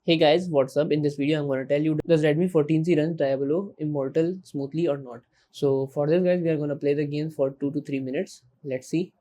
Hey guys, what's up? In this video, I'm going to tell you, does Redmi 14C run Diablo Immortal smoothly or not? So for this guys, we are going to play the game for 2 to 3 minutes. Let's see.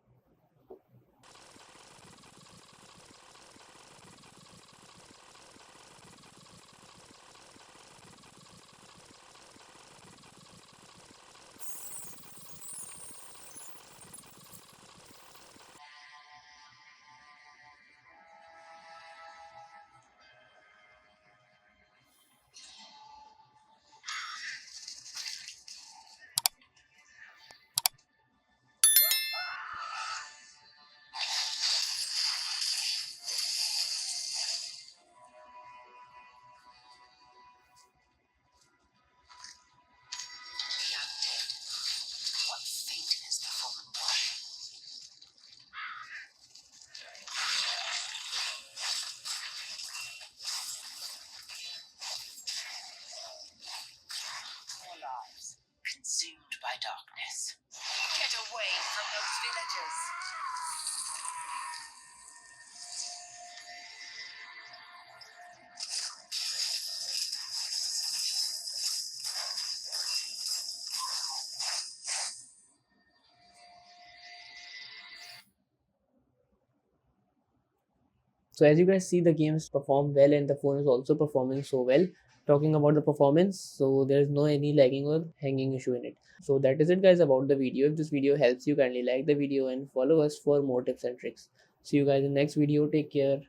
Lives consumed by darkness. Get away from those villagers. So as you guys see, the games perform well and the phone is also performing so well. Talking about the performance, so there is no any lagging or hanging issue in it. So that is it guys about the video. If this video helps you, kindly like the video and follow us for more tips and tricks. See you guys in the next video. Take care.